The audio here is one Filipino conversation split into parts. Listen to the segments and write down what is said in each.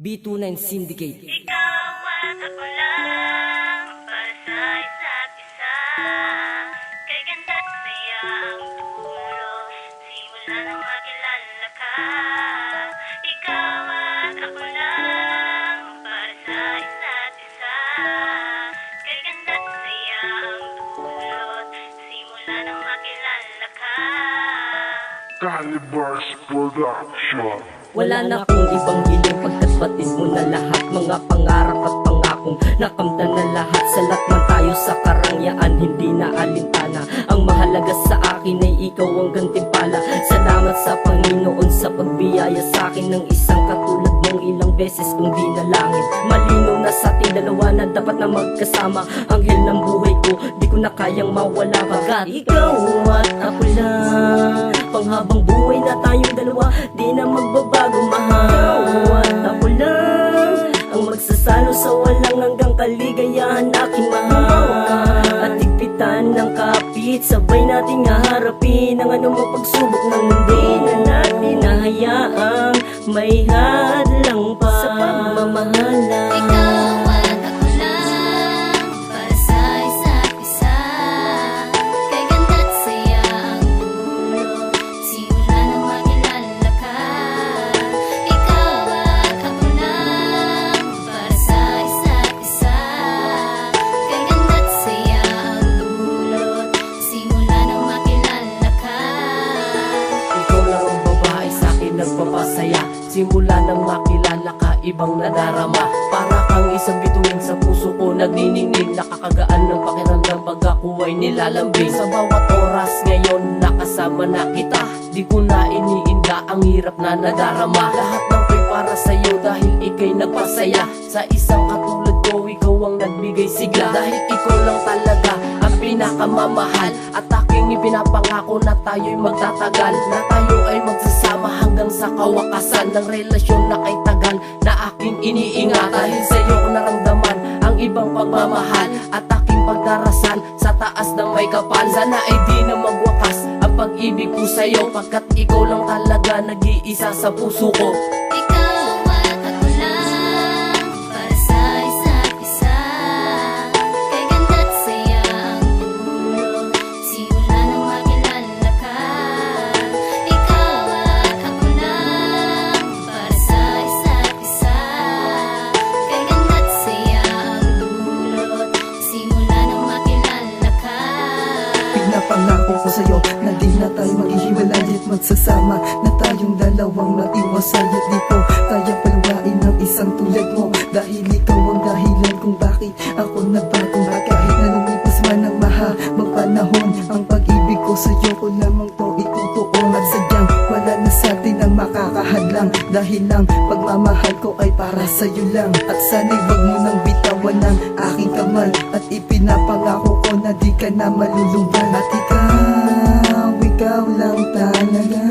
B29 Syndicate. Ikaw at ako lang para sa isa't isa. Kay ganda't saya ang dulo simula nang makilala ka. Ikaw at ako lang para sa isa't isa. Kay ganda't saya ang dulot simula nang makilala ka. Calibers Production. Wala na akong ibang hiling pagkat batid mo na lahat. Mga pangarap at pangakong nakamtan na lahat. Salat man tayo sa karangyaan, hindi na alintana. Ang mahalaga sa akin ay ikaw ang gantimpala. Salamat sa Panginoon sa pagbiyaya sa akin ng isang katulad mong ilang beses kong dinalangin. Malinaw na sa ating dalawa na dapat na magkasama. Anghel ng buhay ko, di ko na kayang mawala. Pagkat ikaw at ako lang, panghabang buhay na tayong dalawa, di na magbabago mahal. At ako lang ang magsasalo sa walang hanggang kaligayahan aking mahal. At higpitan ng kapit, sabay nating haharapin ang anumang pagsubok ng hindi na natin nahayaang may hadlang pa sa pagmamahalan. Ikaw at ako lang para sa isa't isa. Kay ganda't saya ang dulo simula nang makilala ka. Ikaw at ako lang para sa isa't isa. Kay ganda't saya ang dulot simula nang makilala ka. Ikaw lang ang babae sa akin nagpapasaya. Simula nang makilala ka, ibang nadarama. Para kang isang bituin sa puso ko nagniningning. Nakakagaan ng pakiramdam pag ako ay nilalambing. Sa bawat oras ngayon nakasama na kita, di ko na iniinda ang hirap na nadarama. Lahat ng ko'y para sa'yo dahil ika'y nagpasaya. Sa isang katulad ko, ikaw ang nagbigay sigla. Dahil ikaw lang talaga ang pinakamamahal. At aking ipinapangako na tayo'y magtatagal, na tayo ay magsasama hanggang sa kawakasan ng relasyon na kay tagal na aking iniingat. Dahil sa'yo ko naramdaman ang ibang pagmamahal at aking pagdarasal sa taas ng may kapal. Sana ay di na magwakas ang pag-ibig ko sa'yo, pagkat ikaw lang talaga nag-iisa sa puso ko. Ikaw at ako lang para sa isa't isa. Kay ganda't saya ang dulo simula nang makilala ka. Ikaw at ako lang para sa isa't isa. Kay ganda't saya ang dulot simula nang makilala ka. Pinapangako ko sa'yo na di na tayo maghihiwalay at magsasama, na tayong dalawang matiwasay at di ko kaya paluwain ng isang tulad mo. Dahil ikaw ang dahilan kung bakit ako nagbago. Kahit na lumipas man ang mahabang panahon, ang pag-ibig ko sa'yo ko lamang to itutuon. At sadyang wala na sa atin ang makakahadlang, dahil lang pagmamahal ko ay para sa'yo lang. At sana'y wag mo nang bitawan ng aking kamay, at ipinapangako ko na di ka na malulunggan. At ikaw lang talaga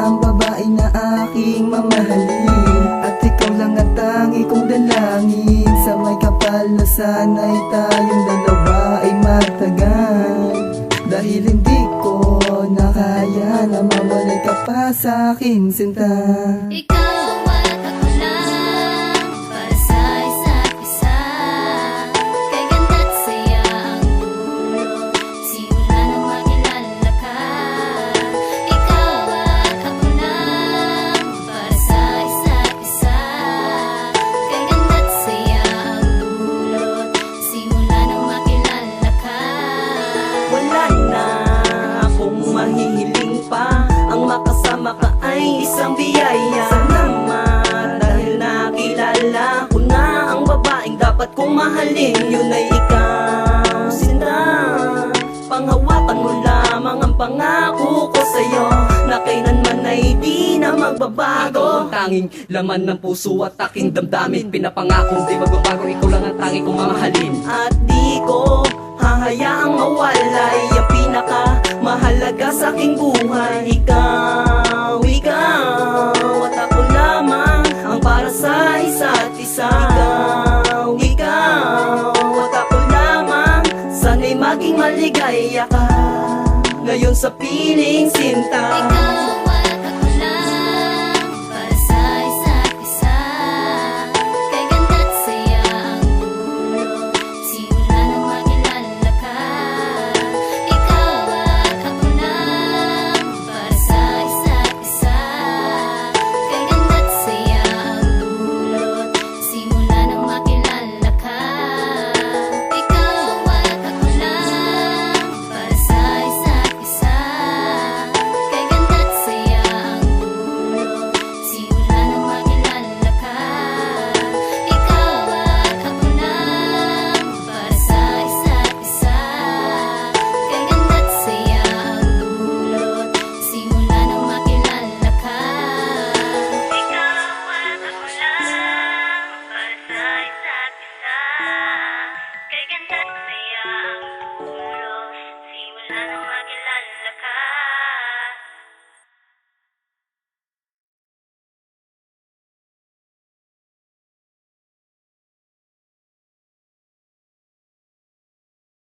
ang babae na aking mamahalin. At ikaw lang ang tangi kong dalangin sa may kapal na sana'y tayong dalawa ay matagal. Dahil hindi ko na kaya na mawalay ka pa sa aking sinta. Ikaw at ako lang para sa isa't isa. Kay ganda't saya ang dulo simula nang makilala ka. Ikaw at ako lang para sa isa't isa. Kay ganda't saya ang dulot simula nang makilala ka. Wala na akong mahihiling pa, ang makasama ka ay isang biyaya. Salamat dahil nakilala ko na ang babaeng dapat kong mahalin. Yun ay ikaw, sinta. Panghawakan mo lamang ang pangako ko sa'yo, na kailanman ay di na magbabago. Ang tanging laman ng puso at aking damdamin, pinapangakong di magbabago. Ikaw lang ang tanging kong mamahalin. At di ko hahayaang mawalay ang pinakamahalaga sa aking buhay. Ikaw at ako lamang ang para sa isa't isa. Ikaw at ako lamang, sana'y maging maligaya ka ngayon sa piling sinta. Ikaw